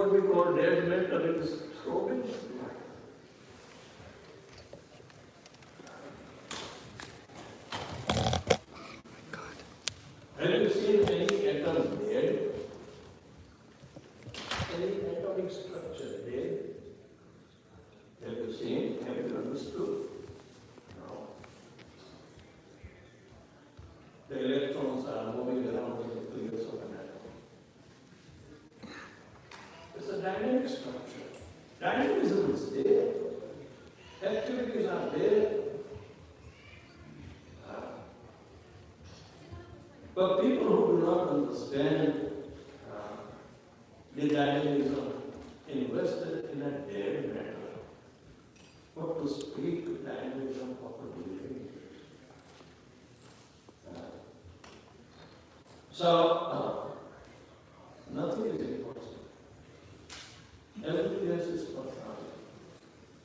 what we call dead matter, it is thrown. Have you seen any atom dead? Any atomic structure dead? Have you seen? Have you understood? No. The electrons are moving around in the nucleus of an atom. It's a dynamic structure. Dynamism is there. Activities are there. But people who do not understand the dynamism invested in a dead matter, what to speak to dynamism of a living. Nothing is impossible. Everything else is possible.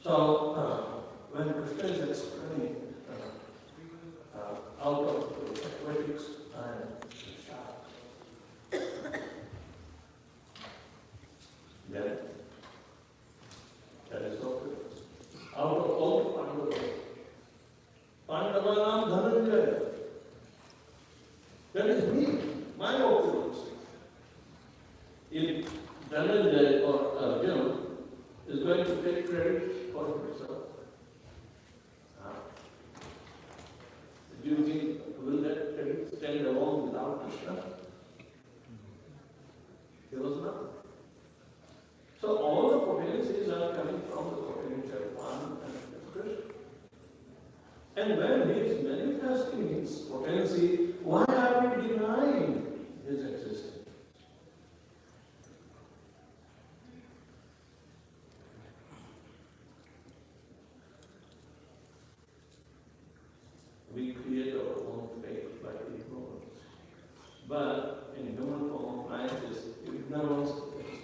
So, when Krishna is explaining out of the aquatics and sharks, then that is no difference. Out of all the Pandavanam Dhananjaya, that is me, my opulence. If Dhananjaya or Arjuna is going to take credit for himself, do you think will that credit stand alone without Krishna? He was not. So all the potencies are coming from the potential one and Krishna. And when he is manifesting his potency, why are we denying his existence? We create our own fate by ignorance. But in human form, life is ignorance is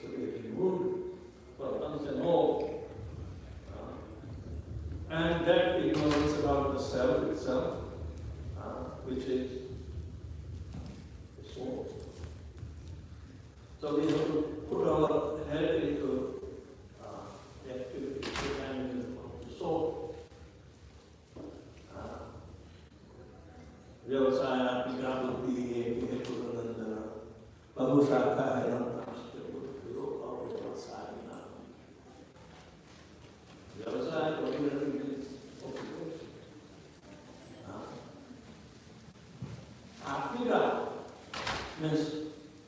to be removed for once and all. And that ignorance about the self itself, which is the soul. So we have to put our head into the activity of the soul. Vedvyāsa-priya means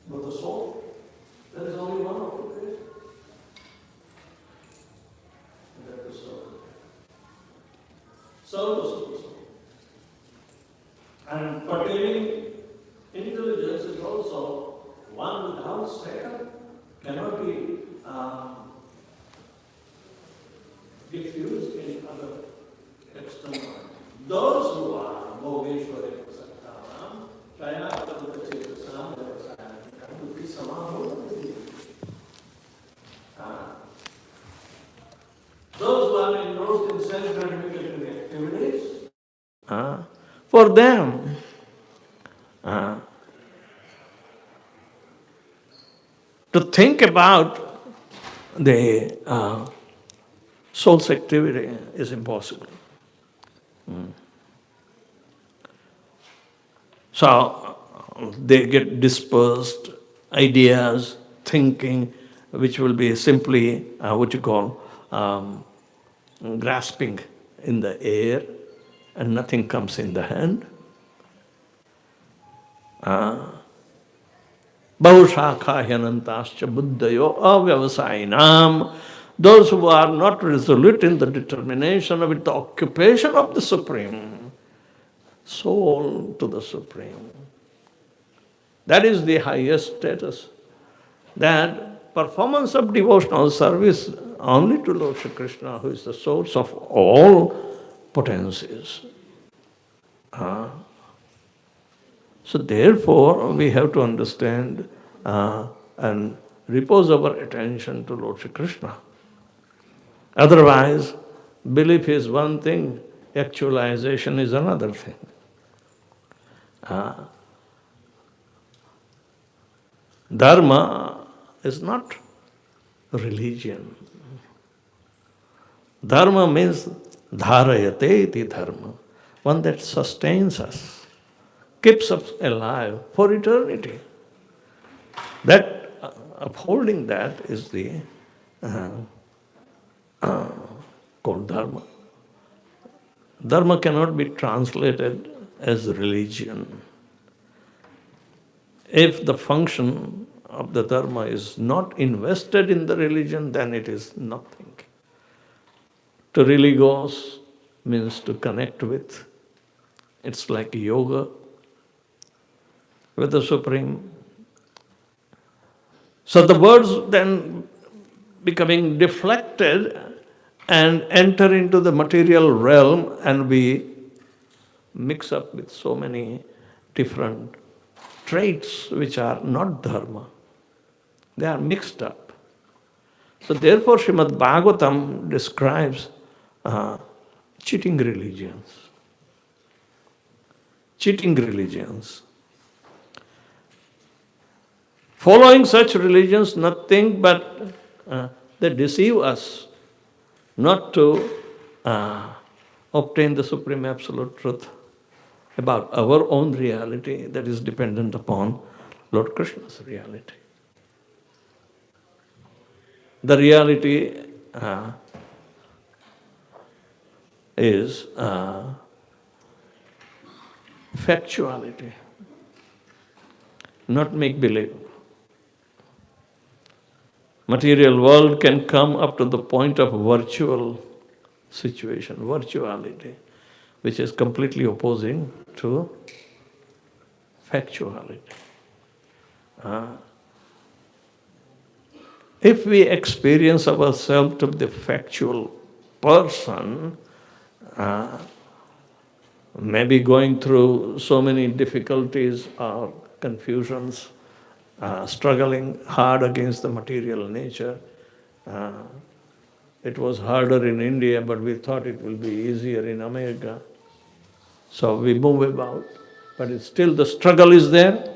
with the soul. There is only one occupation. And that is soul. Service of the soul. And pertaining intelligence is also one without second cannot be diffused in other external. Those who are Bhogeshwari Sattanam, Trayātavata Chetasam, Devasayana, Samahoti. Those who are engrossed in self-gratification activities, for them, to think about the soul's activity is impossible. So they get dispersed ideas, thinking, which will be simply what you call grasping in the air, and nothing comes in the hand. Bahushakha hyanantascha buddhayo avyavasainam. Those who are not resolute in the determination of it, the occupation of the Supreme, soul to the Supreme. That is the highest status. That performance of devotional service only to Lord Shri Krishna, who is the source of all potencies. So therefore, we have to understand and repose our attention to Lord Shri Krishna. Otherwise, belief is one thing, actualization is another thing. Dharma is not religion. Dharma means dharayate iti dharma, one that sustains us, keeps us alive for eternity. That upholding that is the called dharma. Dharma cannot be translated as religion. If the function of the dharma is not invested in the religion, then it is nothing. To really go means to connect with. It's like yoga with the Supreme. So the words then becoming deflected and enter into the material realm, and we mix up with so many different traits which are not dharma. They are mixed up. So therefore Srimad Bhagavatam describes cheating religions. Cheating religions. Following such religions, nothing but they deceive us not to obtain the Supreme Absolute Truth about our own reality that is dependent upon Lord Krishna's reality. The reality is factuality, not make-believe. Material world can come up to the point of virtual situation, virtuality, which is completely opposing to factuality. If we experience ourselves to be the factual person, maybe going through so many difficulties or confusions, struggling hard against the material nature. It was harder in India, but we thought it will be easier in America. So we move about, but it's still the struggle is there.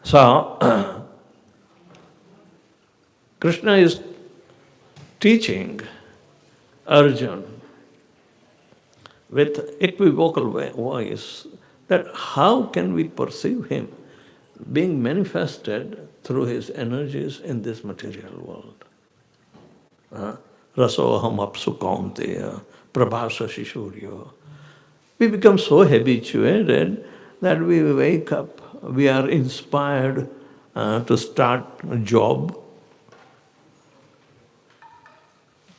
So, Krishna is teaching Arjuna with equivocal voice that how can we perceive him being manifested through his energies in this material world. Rasoham apsu kaunteya, prabhasa shishuryo. We become so habituated that we wake up, we are inspired to start a job.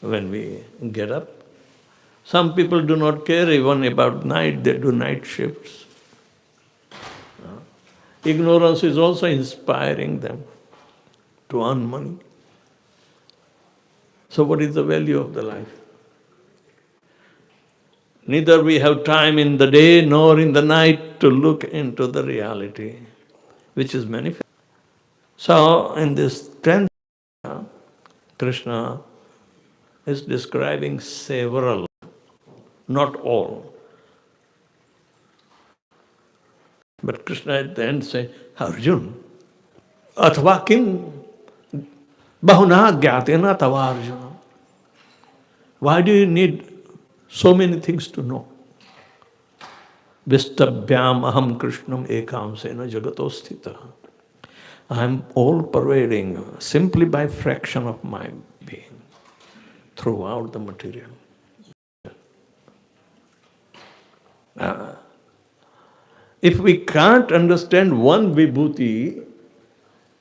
When we get up, some people do not care even about night, they do night shifts. Ignorance is also inspiring them to earn money. So what is the value of the life? Neither we have time in the day nor in the night to look into the reality, which is manifest. So in this 10th, Krishna is describing several, not all. But Krishna at the end says, Arjuna, athva kim bahuna gyatena tava Arjuna. Why do you need so many things to know? Vistabhyam aham Krishnam ekam sena jagato sthita. I am all pervading simply by fraction of my being throughout the material. If we can't understand one vibhuti,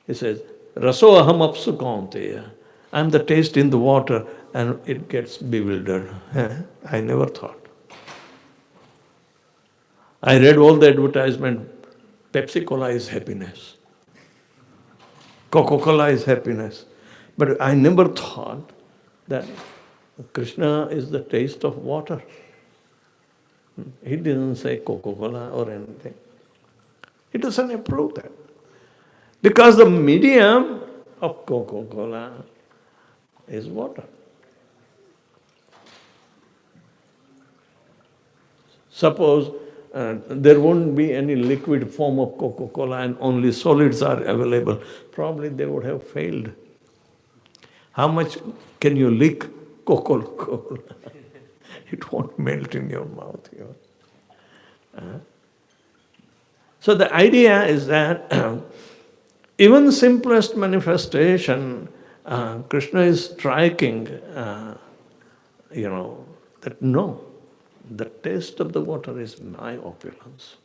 he says, Raso aham apsu kaunteya. I am the taste in the water, and it gets bewildered. I never thought. I read all the advertisement, Pepsi Cola is happiness. Coca-Cola is happiness. But I never thought that Krishna is the taste of water. He didn't say Coca-Cola or anything. He doesn't approve that. Because the medium of Coca-Cola is water. Suppose there won't be any liquid form of Coca-Cola and only solids are available, probably they would have failed. How much can you lick Coca-Cola? It won't melt in your mouth. So the idea is that even simplest manifestation, Krishna is striking, that no, the taste of the water is my opulence.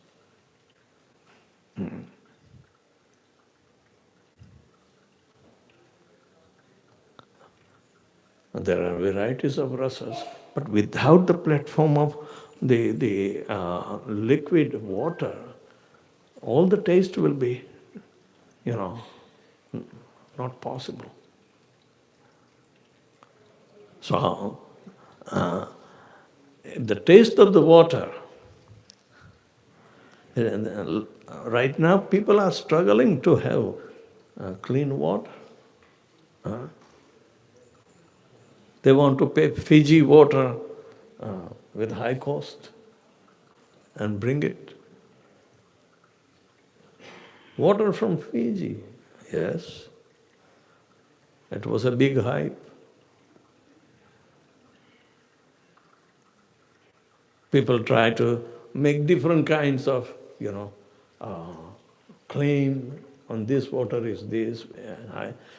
There are varieties of rasas, but without the platform of the liquid water, all the taste will be, not possible. So, the taste of the water, right now people are struggling to have clean water. They want to pay Fiji water with high cost and bring it. Water from Fiji, yes. It was a big hype. People try to make different kinds of, claim on this water is this.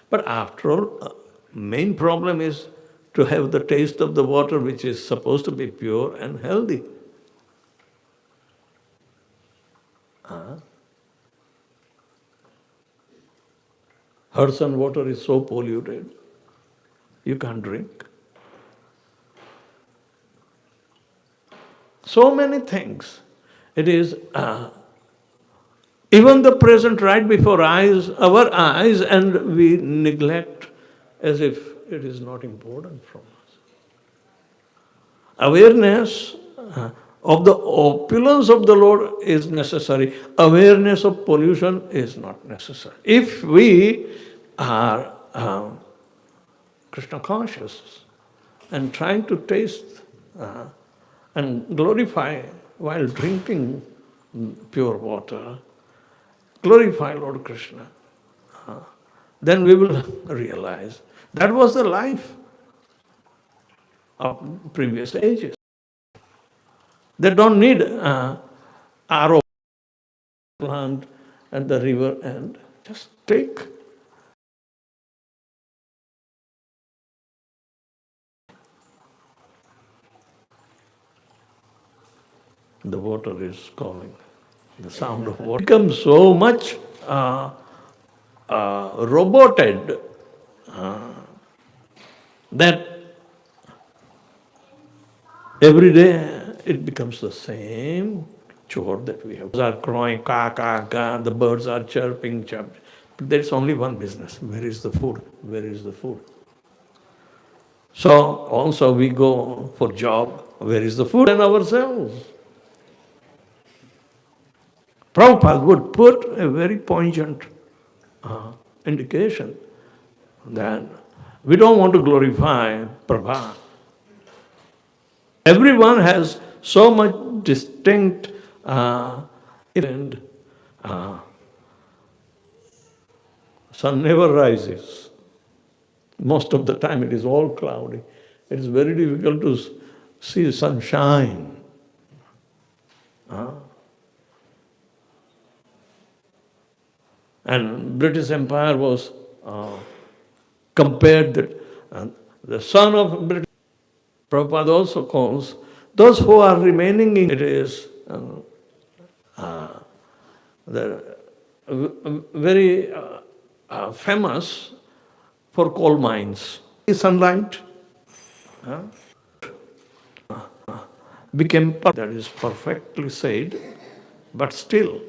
But after all, main problem is to have the taste of the water which is supposed to be pure and healthy. Hudson water is so polluted, you can't drink. So many things. It is even the present right before our eyes, and we neglect as if it is not important from us. Awareness of the opulence of the Lord is necessary. Awareness of pollution is not necessary. If we are Krishna conscious and trying to taste and glorify while drinking pure water, glorify Lord Krishna, then we will realize that was the life of previous ages. They don't need RO plant at the river end. Just take. The water is calling. The sound of water becomes so much roboted that every day it becomes the same chore that we have. Birds are crowing, ka, ka, ka, the birds are chirping, chirp. But there's only one business. Where is the food? Where is the food? So also we go for job. Where is the food? And ourselves. Prabhupada would put a very poignant indication that we don't want to glorify Prabha. Everyone has so much distinct event. Sun never rises. Most of the time it is all cloudy. It is very difficult to see sunshine. And British Empire was compared that the son of British. Prabhupada also calls those who are remaining in it is very famous for coal mines. Sunlight became that is perfectly said, but still.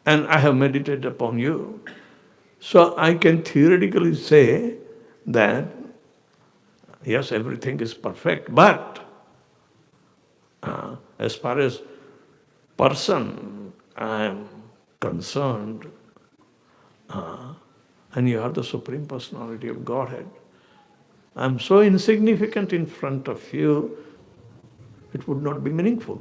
And I have meditated upon you. So I can theoretically say that, yes, everything is perfect, but as far as person I am concerned, and you are the Supreme Personality of Godhead, I am so insignificant in front of you it would not be meaningful.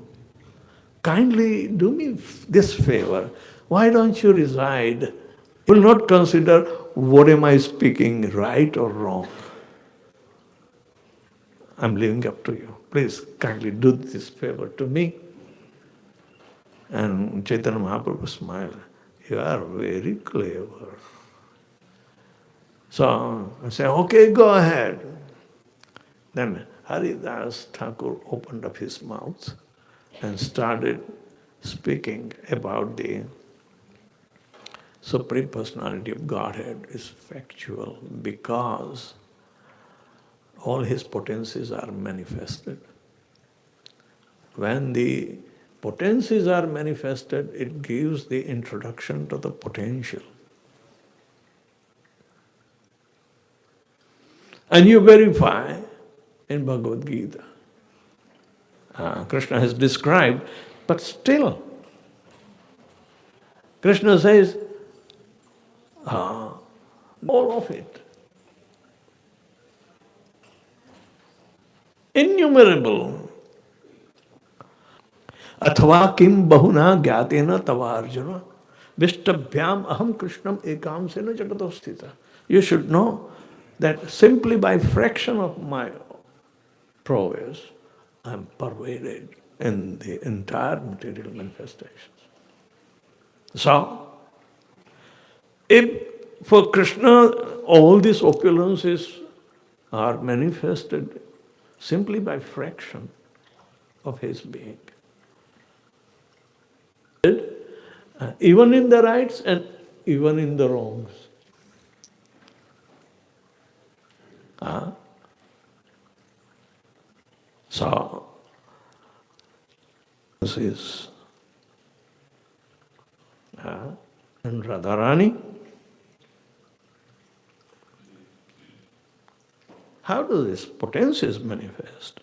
Kindly do me this favor. Why don't you reside? You will not consider what am I speaking, right or wrong. I'm leaving up to you. Please kindly do this favor to me. And Chaitanya Mahaprabhu smiled. You are very clever. So I said, okay, go ahead. Then Haridas Thakur opened up his mouth and started speaking about the Supreme Personality of Godhead is factual because all his potencies are manifested. When the potencies are manifested, it gives the introduction to the potential. And you verify in Bhagavad Gita. Krishna has described, but still, Krishna says, all of it. Innumerable. Athva kim bahuna gyatena tava arjuna vishtabhyam aham krishnam ekam sena jagatosthita. You should know that simply by fraction of my prowess, I am pervaded in the entire material manifestations. So, if for Krishna all these opulences are manifested simply by fraction of his being, even in the rights and even in the wrongs. So, this is and Radharani. How do these potencies manifest?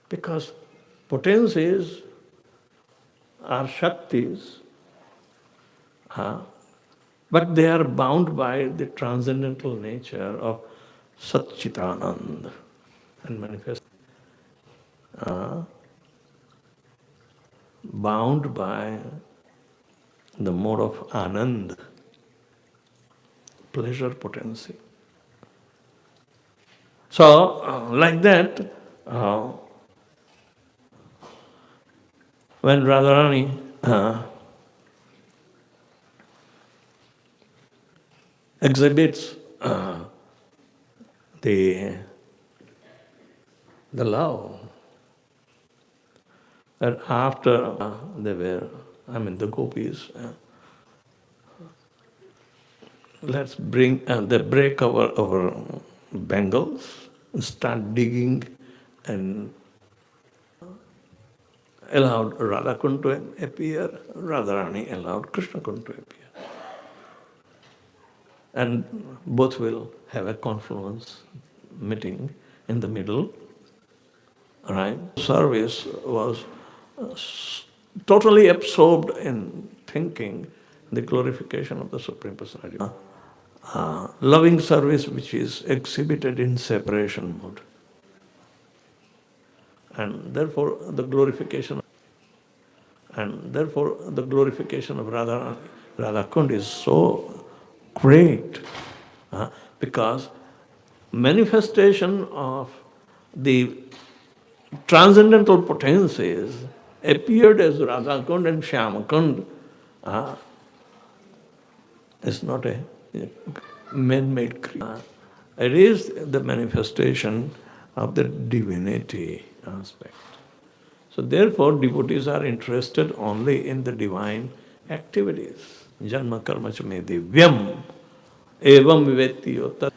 Because potencies are Shaktis, but they are bound by the transcendental nature of Satchitanand and manifest. Bound by the mode of Anand, pleasure potency. So, like that, when Radharani exhibits the love, that after the gopis, let's bring, they break our bangles, start digging, and allowed Radha Kund to appear, Radharani allowed Krishna Kund to appear. And both will have a confluence meeting in the middle, right? Service was totally absorbed in thinking the glorification of the Supreme Personality. Loving service which is exhibited in separation mode. And therefore the glorification of Radha Kund is so great because manifestation of the transcendental potencies appeared as Radha Kund and Shyama Kund is not a man-made creature. It is the manifestation of the divinity aspect. So therefore, devotees are interested only in the divine activities. Janma karma cha me divyam evam vivettiyo tat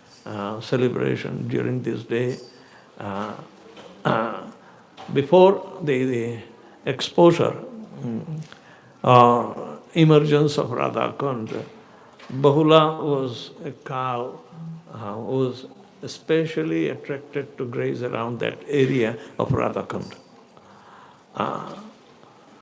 celebration during this day. Before the exposure or emergence of Radha Kund, Bahula was a cow who was especially attracted to graze around that area of Radha Kund.